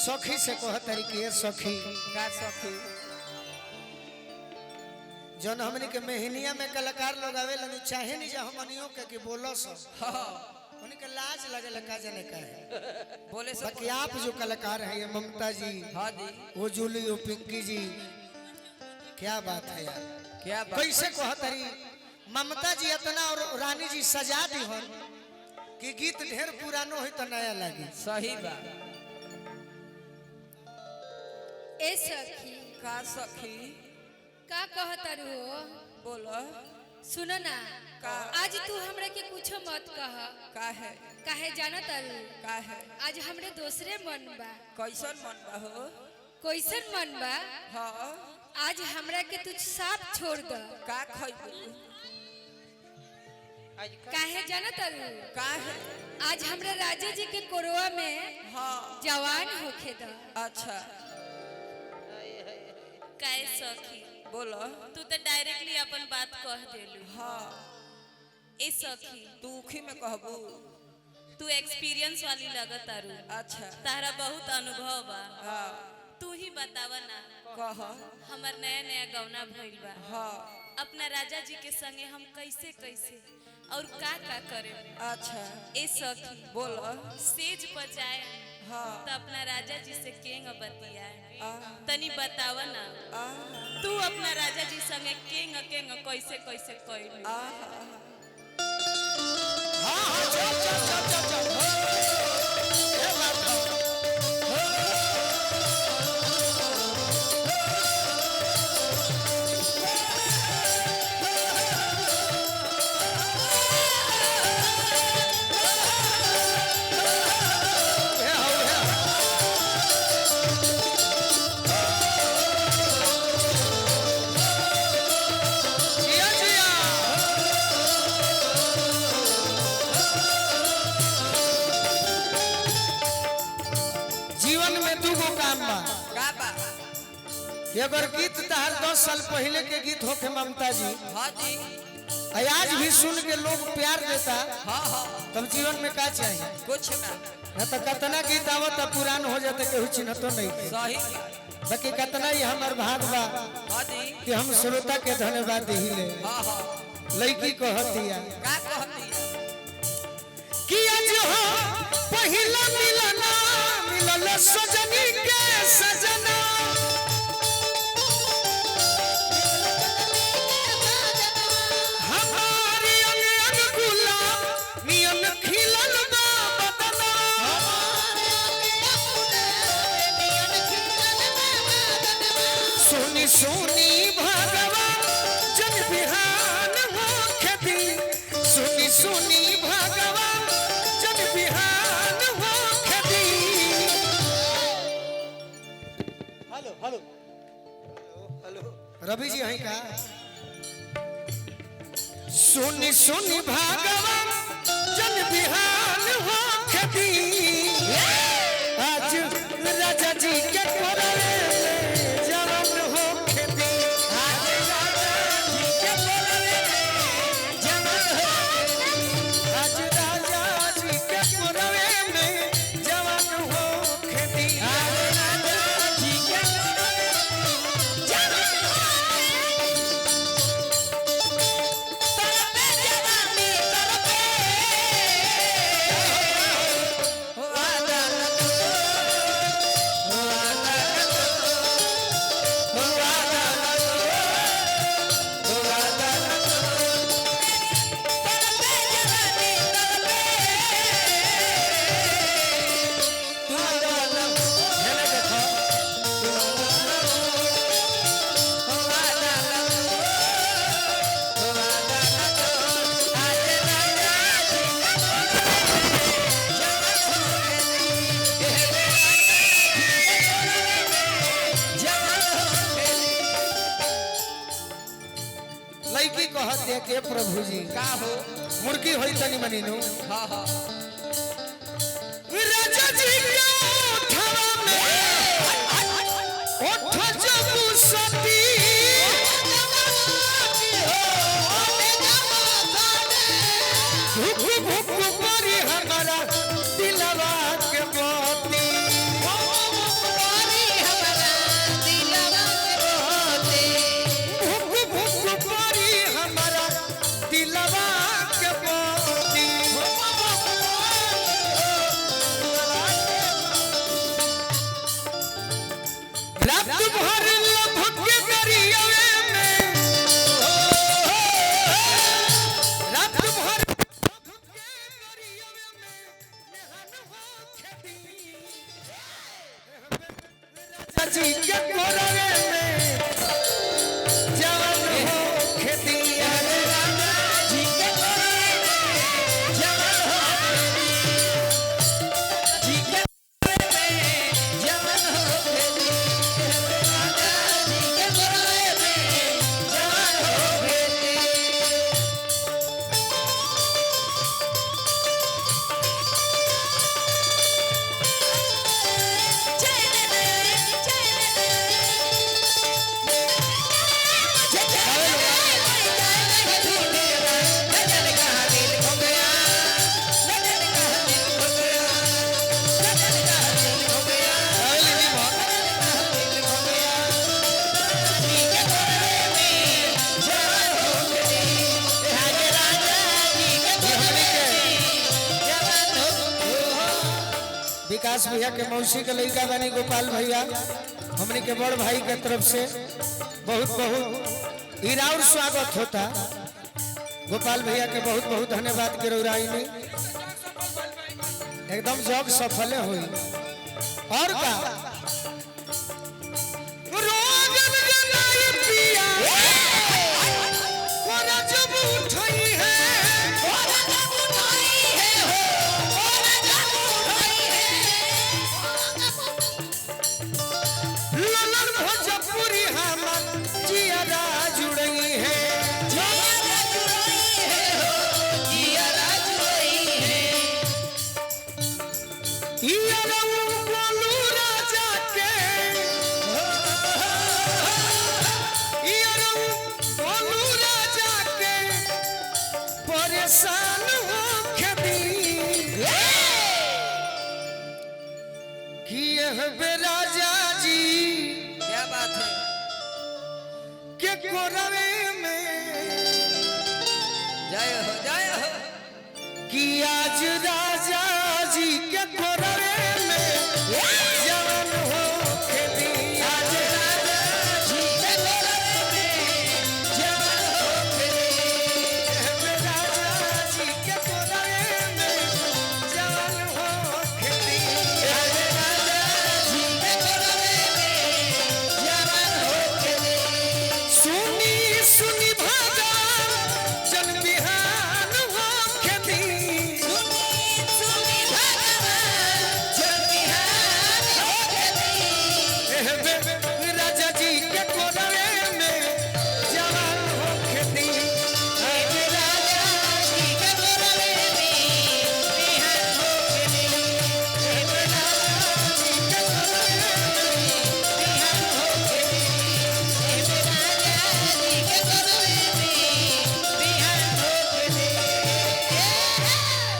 सखी से कह तरीके सखी का सखी जौन हमनी के मेहनिया में कलाकार लोग आवे लन चाहे नहीं जा हमनियों के कि बोलो सो उनके लाज लगे लगा जाने का है बोले सब बाकी आप जो कलाकार हैं ये ममता जी हाँ जी वो जूली वो पिंकी जी क्या बात है यार क्या बात कैसे कह तरी ममता जी इतना और रानी जी सजा दी हो कि गीत ढेर पुरानो है तो नया लगे सही बात ए सखी का सखी का कहतारू हो बोलो सुनो ना का आज तू हमरा के कुछ मत कह का है काहे जाना तारू का है आज हमरे दूसरे मन बा कैसन मन बा हो कैसन मन बा हाँ आज हमरा के तू साफ छोड़ द का खइबू काहे जाना तारू का है आज हमरा राजा जी के कोरवा में हाँ जवान होखे द अच्छा काय सखी बोलो तू तो डायरेक्टली अपन बात कह देलू हाँ ए सखी तू उखी में कहबू तू एक्सपीरियंस वाली लगत आरू अच्छा तारा बहुत अनुभव बा हाँ तू ही बतावा ना कह हमर नया नया गौना भइल बा हाँ अपना राजा जी के संगे हम कैसे कैसे और का करे अच्छा ए सखी बोलो सेज पर जाए हाँ तो अपना राजा जी से केंग बतिया आ, तनी बतावा ना आ, तू अपना राजा जी संगे केंग केंग कैसे कैसे कइलू आ, हाँ हाँ चल चल चल चल चल ये बात है जिया जिया जीवन में दूगो काम बा का बा एगर गीत तहार 10 साल पहले के गीत होके ममता जी हाँ जी आज भी सुन के लोग प्यार देता हाँ हाँ तब जीवन में का चाहिए कुछ ना न तो कतना गीत आवत पुरान हो जाते केहू चिन्हतो नहीं सही बाकी कतना ही हमार भाग बा हाँ जी कि हम श्रोता के धन्यवाद दिले हाँ हाँ लड़की कहतिया का कहती कि आज हो पहिला मिलना मिलल सजनी के सजना हमारी अंग गुलाब नियन खिलल बा बदना सोनी सोनी भगवान जन बिहान होखे दी सोनी सोनी भगवान जन बिहान होखे दी hello hello hello Ravi ji हैं का सोनी सोनी भगवान जन बिहान होखे दी आज राजा जी के कोरवे में जवान होखे दी आज राजा जी के कोरवे में जवान होखे दी आज राजा जी के कोरवे में जवान होखे दी आज राजा जी के कोरवे में जवान तरफे जवानी तरफे लड़की कहते के प्रभु जी का हो मुर्गी होई तनी मनी नु हाँ हाँ राजा जी के ओठवा में ओठ जब सती भूख भूख परी हमारा दिलवा के मोती रात भर लभ के दरियावे में रात भर लभ के दरियावे में नहान हो खेती राजा जी के कोरवे में जवान हो खेती राजा जी के कोरवे में जवान हो जी के विकास भैया के मौसी के लड़का बनी गोपाल भैया हमने के बड़ भाई के तरफ से बहुत बहुत इराउर स्वागत होता। गोपाल भैया के बहुत बहुत धन्यवाद के रौराई एकदम जग सफल हुई और का परेशान हो कि यह राजा जी क्या बात है के कोरवे में जय हो कि आज